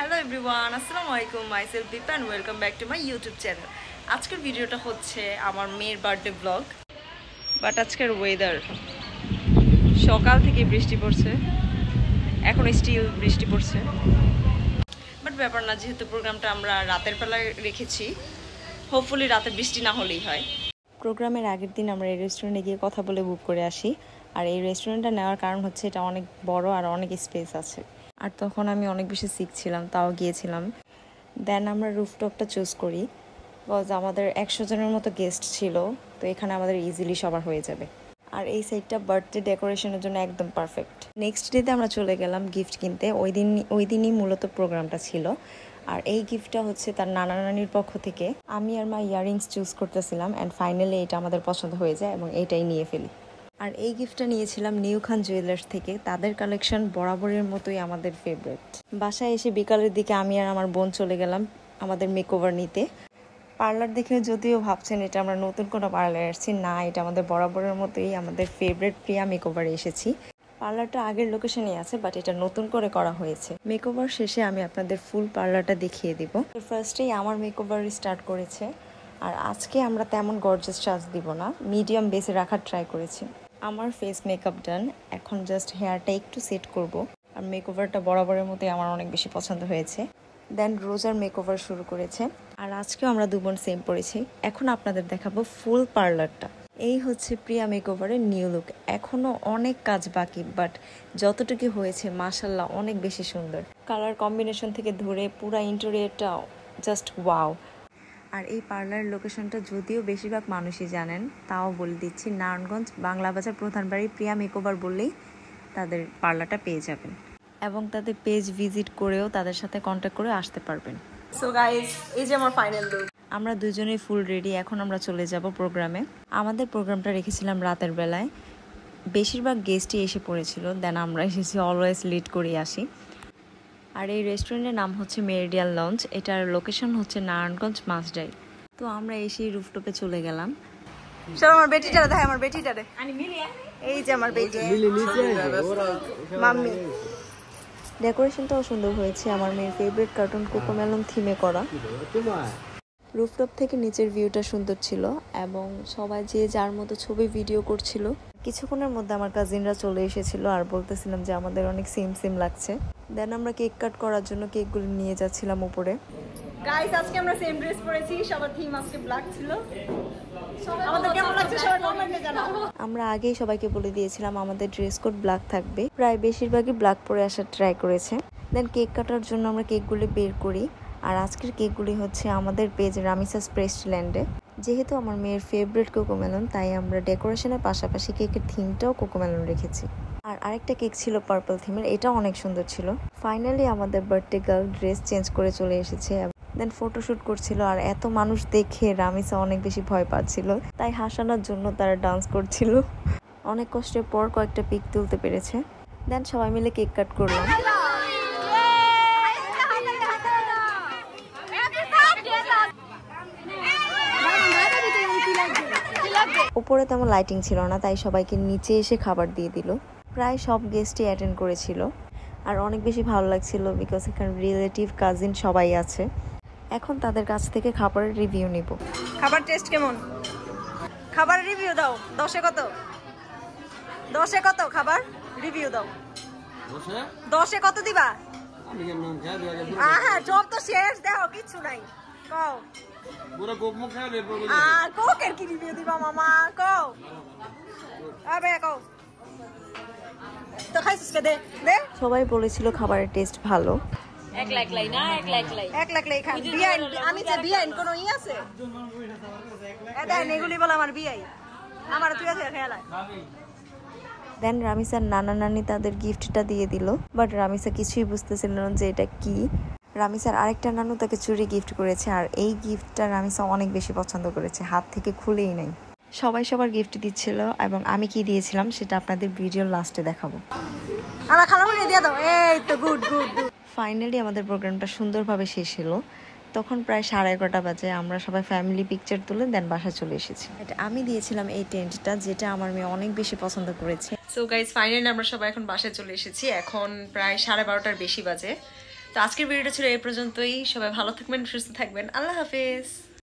Hello everyone, আসসালামু আলাইকুম। Myself Deepa and welcome back to my YouTube channel. আজকের ভিডিওটা হচ্ছে আমার মেয়ের বার্থডে ব্লগ। বাট আজকের ওয়েদার সকাল থেকে বৃষ্টি পড়ছে, এখন স্টিল বৃষ্টি পড়ছে। বাট ব্যাপার না, যেহেতু প্রোগ্রামটা আমরা রাতের বেলায় রেখেছি, হোপফুলি রাতে বৃষ্টি না হলেই হয়। প্রোগ্রামের আগের দিন আমরা এই রেস্টুরেন্টে গিয়ে কথা বলে বুক করে আসি। আর এই রেস্টুরেন্টটা নেওয়ার কারণ হচ্ছে এটা অনেক বড় আর অনেক স্পেস আছে। আর তখন আমি অনেক বেশি সিক ছিলাম, তাও গিয়েছিলাম। দেন আমরা রুফটপটা চুজ করি, বিকজ আমাদের 100 জনের মতো গেস্ট ছিল, তো এখানে আমাদের ইজিলি সবার হয়ে যাবে। আর এই সাইডটা বার্থডে ডেকোরেশনের জন্য একদম পারফেক্ট। নেক্সট ডেতে আমরা চলে গেলাম গিফট কিনতে। ওই দিনই মূলত প্রোগ্রামটা ছিল। আর এই গিফটটা হচ্ছে তার নানা নানির পক্ষ থেকে। আমি আর মা ইয়াররিংস চুজ করতেছিলাম অ্যান্ড ফাইনালি এটা আমাদের পছন্দ হয়ে যায় এবং এটাই নিয়ে ফেলি। আর এই গিফটটা নিয়েছিলাম নিউ খান জুয়েলার্স থেকে। তাদের কালেকশন বরাবরের মতোই আমাদের ফেভারিট। বাসায় এসে বিকালের দিকে আমি আর আমার বোন চলে গেলাম আমাদের মেকওভার নিতে। পার্লার দেখে যদিও ভাবছেন এটা আমরা নতুন কোনো পার্লারে আসছি, না, এটা আমাদের বরাবরের মতোই আমাদের ফেভারিট প্রিয়া মেকওভারে এসেছি। পার্লারটা আগের লোকেশনেই আছে, বাট এটা নতুন করে করা হয়েছে। মেকওভার শেষে আমি আপনাদের ফুল পার্লারটা দেখিয়ে দিব। ফার্স্টেই আমার মেকওভার স্টার্ট করেছে। আর আজকে আমরা তেমন গর্জাস সাজ দিব না, মিডিয়াম বেসে রাখার ট্রাই করেছি। আমার ফেস মেকআপ ডান, এখন জাস্ট হেয়ারটা একটু সেট করব। আর মেকওভারটা বরাবরের মতোই আমার অনেক বেশি পছন্দ হয়েছে। দেন রোজার মেকওভার শুরু করেছে। আর আজকেও আমরা দুবোন সেম পরেছি। এখন আপনাদের দেখাবো ফুল পার্লারটা। এই হচ্ছে প্রিয়া মেকওভারের নিউ লুক। এখনও অনেক কাজ বাকি, বাট যতটুকু হয়েছে মাশাল্লাহ অনেক বেশি সুন্দর। কালার কম্বিনেশন থেকে ধরে পুরা ইন্টেরিয়রটা জাস্ট ওয়াও। আর এই পার্লার লোকেশনটা যদিও বেশিরভাগ মানুষই জানেন, তাও বলে দিচ্ছি, নারায়ণগঞ্জ বাংলা বাজার প্রধান বাড়ি প্রিয়া মেকওভার বললেই তাদের পার্লারটা পেয়ে যাবেন এবং তাদের পেজ ভিজিট করেও তাদের সাথে কন্ট্যাক্ট করে আসতে পারবেন। সো গাইস, এই যে আমার ফাইনাল লুক। আমরা দুজনেই ফুল রেডি। এখন আমরা চলে যাব প্রোগ্রামে। আমাদের প্রোগ্রামটা রেখেছিলাম রাতের বেলায়। বেশিরভাগ গেস্টই এসে পড়েছিল, দেন আমরা এসেছি অলওয়েজ লিড করে আসি। আর এই রেস্টুরেন্টের নাম হচ্ছে মেরিডিয়ান লঞ্চ। এটার লোকেশন হচ্ছে নারায়ণগঞ্জ মাসডাই। তো আমরা এসে রুফটপে চলে গেলাম। সব আমার বেটিটারে দেখ, আমার বেটিটারে। এই যে আমার বেটি মাম্মি। ডেকোরেশনটাও সুন্দর হয়েছে, আমার মেয়ের ফেভারিট কার্টুন কোকোমেলন থিমে করা। রুফটপ থেকে নিচের ভিউটা সুন্দর ছিল এবং সবাই যে যার মতো ছবি ভিডিও করছিল। কিছুক্ষণের মধ্যে আমার কাজিনরা চলে এসেছিল আর বলতেছিলাম যে আমাদের অনেক সেম সেম লাগছে। দেন আমরা কেক কাট করার জন্য কেকগুলো নিয়ে যাচ্ছিলাম উপরে। গাইস, আজকে আমরা সেম ড্রেস পরেছি, সবার থিম আজকে ব্ল্যাক ছিল। আমাদের কেমন লাগছে সবাই কমেন্টে জানাও। আমরা আগেই সবাইকে বলে দিয়েছিলাম আমাদের ড্রেস কোড ব্ল্যাক থাকবে। প্রায় বেশিরভাগই ব্ল্যাক পরে আসার ট্রাই করেছে। দেন কেক কাটার জন্য আমরা কেকগুলি বের করি। আর আজকের কেকগুলি হচ্ছে আমাদের পেজ রামিসাস প্রেস্টল্যান্ডে। যেহেতু আমার মেয়ের ফেভারিট কোকোমেলন, তাই আমরা ডেকোরেশনের পাশাপাশি কেকের থিমটাও কোকোমেলন রেখেছি। আর আরেকটা কেক ছিল পার্পল থিমের, এটা অনেক সুন্দর ছিল। ফাইনালি আমাদের বার্থডে গার্ল ড্রেস চেঞ্জ করে চলে এসেছে। দেন ফটোশুট করছিল। আর এত মানুষ দেখে রামিসা অনেক বেশি ভয় পাচ্ছিল, তাই হাসানোর জন্য তারা ডান্স করছিল। অনেক কষ্টের পর কয়েকটা পিক তুলতে পেরেছে। দেন সবাই মিলে কেক কাট করলাম। উপরে তেমন লাইটিং ছিল না, তাই সবাইকে নিচে এসে খাবার দিয়ে দিল। প্রায় সব গেস্টই অ্যাটেন্ড করেছিল। আর অনেক বেশি ভালো লাগছিল, বিকজ এখানে রিলেটিভ কাজিন সবাই আছে। এখন তাদের কাছ থেকে খাবারের রিভিউ নিব। খাবার টেস্ট কেমন? খাবার রিভিউ দাও। 10-এ কত? 10-এ কত খাবার রিভিউ দাও? 10-এ কত দিবা? হ্যাঁ, জব তো শেষ, দেখো কিচ্ছু নাই। কও পুরো কোক মুখ খায় রে বলে। কোকের কি রিভিউ দিবা মামা? কও আবে কও তো খাইছিস কে? দে। সবাই বলেছিল খাবারের টেস্ট ভালো। এক লাখ লাই খান বিআইন। আমি যে বিআইন কোন ই আছে? এটা নেগুলি বল আমার বিআই, আমার তুই আছে খেয়াল। দেন রামিসার নানা নানি তাদের গিফটটা দিয়ে দিল, বাট রামিসা কিছুই বুঝতেছিল না যে এটা কি। রামিসার আরেকটা নানু তাকে চুড়ি গিফট করেছে, আর এই গিফটটা রামিসা অনেক বেশি পছন্দ করেছে, হাত থেকে খুলেই নাই। সবাই সবার গিফট দিচ্ছিল এবং আমি কি দিয়েছিলাম সেটা আপনাদের ভিডিওর লাস্টে দেখাবো। এই তো গুড গুড। ফাইনালি আমাদের প্রোগ্রামটা সুন্দরভাবে শেষ হলো। তখন প্রায় 11:30 বাজে। আমরা সবাই ফ্যামিলি পিকচার তুলে দেন বাসা চলে এসেছি। এটা আমি দিয়েছিলাম এই টেন্টটা, যেটা আমার মেয়ে অনেক বেশি পছন্দ করেছে। সো গাইস, ফাইনালি আমরা সবাই এখন বাসায় চলে এসেছি। এখন প্রায় 12:30 বেশি বাজে। তো আজকের ভিডিওটা ছিল এই পর্যন্তই। সবাই ভালো থাকবেন, সুস্থ থাকবেন। আল্লাহ হাফেজ।